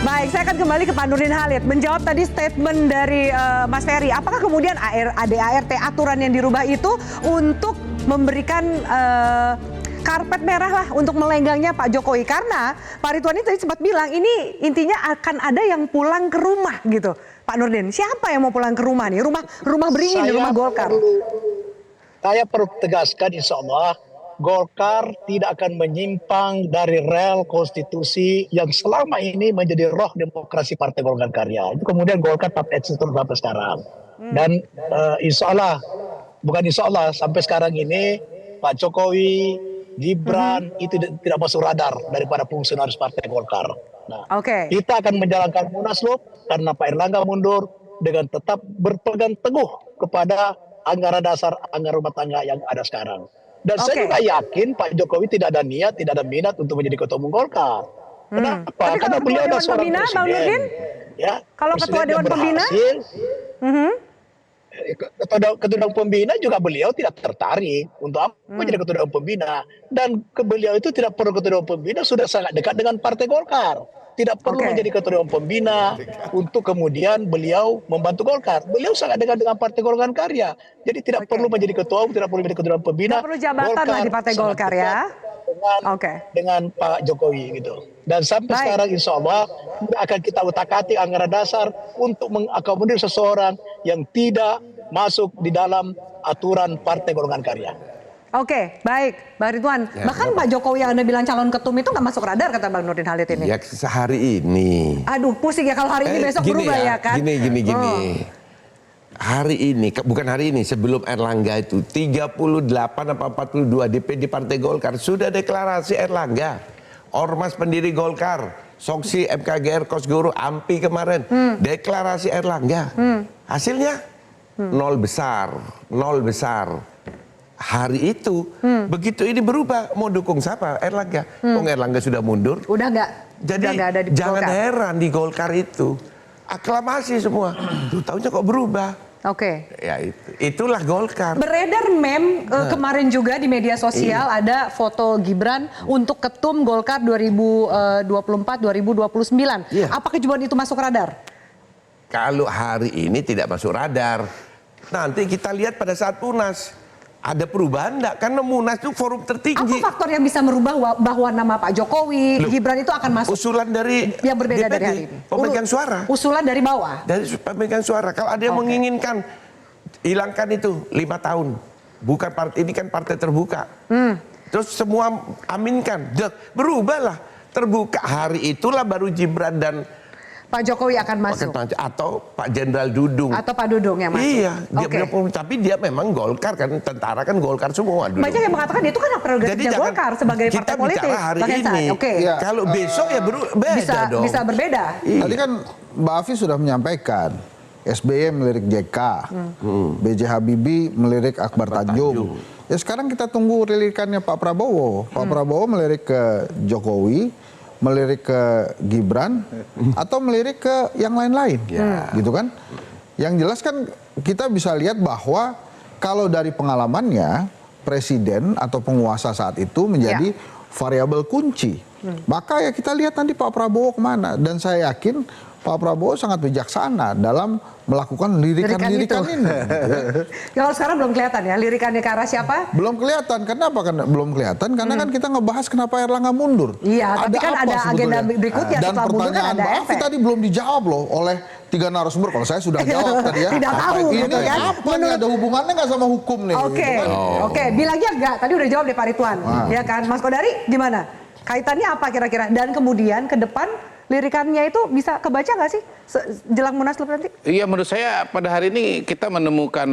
Baik, saya akan kembali ke Pak Nurdin Halid. Menjawab tadi statement dari Mas Ferry, apakah kemudian ADART aturan yang dirubah itu untuk memberikan karpet merah lah untuk melenggangnya Pak Jokowi? Karena Pak Ridwan ini tadi sempat bilang ini intinya akan ada yang pulang ke rumah gitu. Pak Nurdin, siapa yang mau pulang ke rumah nih? Rumah beringin, rumah Golkar. Saya perlu tegaskan, insya Allah Golkar tidak akan menyimpang dari rel konstitusi yang selama ini menjadi roh demokrasi Partai Golkar Karya. Itu kemudian Golkar tetap eksis sampai sekarang. Dan insya Allah, bukan insya Allah, sampai sekarang ini Pak Jokowi, Gibran itu tidak masuk radar daripada fungsionaris Partai Golkar. Nah, kita akan menjalankan Munaslup karena Pak Erlangga mundur dengan tetap berpegang teguh kepada anggaran dasar, anggaran rumah tangga yang ada sekarang. Dan saya juga yakin Pak Jokowi tidak ada niat, tidak ada minat untuk menjadi ketua umum Golkar. Kenapa? Karena beliau adalah seorang presiden. Ya, kalau ketua Dewan Pembina? Ketua Dewan Pembina juga beliau tidak tertarik untuk apa menjadi ketua Dewan Pembina. Dan beliau itu tidak perlu ketua Dewan Pembina, sudah sangat dekat dengan Partai Golkar. Tidak perlu menjadi ketua Dewan Pembina untuk kemudian beliau membantu Golkar. Beliau sangat dekat dengan Partai Golkar Karya. Jadi tidak perlu menjadi ketua umum, tidak perlu menjadi ketua Dewan Pembina. Tidak perlu jabatan lah di Partai Golkar ya. Dengan Pak Jokowi gitu. Dan sampai sekarang insya Allah akan kita utak-atik anggaran dasar untuk mengakomodir seseorang yang tidak masuk di dalam aturan Partai Golkar Karya. Oke, baik, Bang Ridwan. Ya, bahkan Pak Jokowi yang Anda bilang calon ketum itu nggak masuk radar, kata Bang Nurdin Halid ini. Ya, sehari ini. Aduh, pusing ya kalau hari ini, besok berubah ya kan? Gini. Hari ini, bukan hari ini, sebelum Erlangga itu 38 apa 42 DPD Partai Golkar sudah deklarasi Erlangga. Ormas pendiri Golkar, Soksi, MKGR, Kosgoro, AMPI kemarin, deklarasi Erlangga. Hasilnya nol besar. Hari itu, begitu ini berubah, mau dukung siapa? Erlangga. Erlangga sudah mundur. Udah nggak. Jadi udah ada di jangan Golkar. heran di Golkar itu aklamasi semua. Tuh tahunya kok berubah. Ya itulah Golkar. Beredar meme kemarin juga di media sosial ada foto Gibran untuk ketum Golkar 2024-2029. Apa kejuan itu masuk radar? Kalau hari ini tidak masuk radar, nanti kita lihat pada saat Munas. Ada perubahan enggak? Karena Munas itu forum tertinggi. Apa faktor yang bisa merubah bahwa nama Pak Jokowi, Gibran itu akan masuk? Usulan dari yang berbeda DPD, dari hari ini. Pemegang suara. Usulan dari bawah. Dari pemegang suara. Kalau ada yang menginginkan hilangkan itu 5 tahun. Bukan partai ini kan partai terbuka. Terus semua aminkan. Berubahlah. Terbuka hari itulah baru Gibran dan Pak Jokowi akan masuk. Atau Pak Jenderal Dudung. Atau Pak Dudung yang masuk. Iya, tapi dia memang Golkar kan, tentara kan Golkar semua. Banyak yang mengatakan itu kan prerogatifnya Golkar sebagai partai politik. Kita bicara hari ini. Kalau besok ya beda dong. Bisa berbeda. Tadi kan Mbak Afi sudah menyampaikan, SBY melirik JK, B.J. Habibie melirik Akbar Tanjung. Ya sekarang kita tunggu lirikannya Pak Prabowo. Pak Prabowo melirik ke Jokowi, melirik ke Gibran, atau melirik ke yang lain-lain, gitu kan? Yang jelas kan kita bisa lihat bahwa kalau dari pengalamannya presiden atau penguasa saat itu menjadi variabel kunci. Maka ya kita lihat nanti Pak Prabowo kemana. Dan saya yakin Pak Prabowo sangat bijaksana dalam melakukan lirikan-lirikan ini. Kalau sekarang belum kelihatan ya, lirikannya ke arah siapa? Belum kelihatan. Kenapa? Belum kelihatan karena kan kita ngebahas kenapa Erlangga mundur. Iya, tapi kan ada agenda berikutnya dan setelah mundur kan ada efek. tadi belum dijawab loh oleh 3 narasumber. Kalau saya sudah jawab tadi ya. Tidak tahu. Ini kan? apa nih, ada hubungannya nggak sama hukum nih? Oke, bilangnya enggak. Tadi udah jawab deh Pak Ridwan. Ya kan, Mas Kodari gimana? Kaitannya apa kira-kira? Dan kemudian ke depan lirikannya itu bisa kebaca nggak sih jelang Munaslup nanti? Iya, menurut saya pada hari ini kita menemukan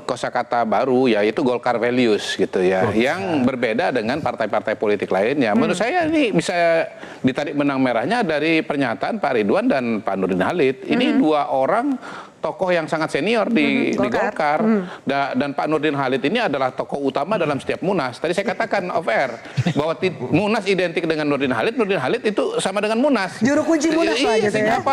kosakata baru, yaitu Golkar values gitu ya, yang berbeda dengan partai-partai politik lainnya. Menurut saya ini bisa ditarik benang merahnya dari pernyataan Pak Ridwan dan Pak Nurdin Halid. Ini dua orang tokoh yang sangat senior di Golkar. Dan Pak Nurdin Halid ini adalah tokoh utama dalam setiap Munas. Tadi saya katakan off air bahwa Munas identik dengan Nurdin Halid itu sama dengan Munas. Juru kunci Munas lah gitu ya.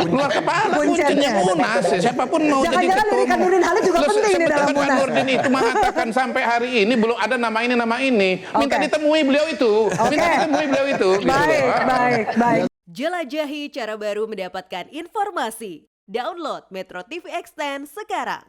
Luar kepala kuncinya Munas. Siapapun mau jadi ketum. Lirikan Nurdin Halid juga penting di dalam Munas. Nurdin itu mengatakan sampai hari ini belum ada nama ini. Minta ditemui beliau itu. Baik. Jelajahi cara baru mendapatkan informasi. Download Metro TV Extend sekarang.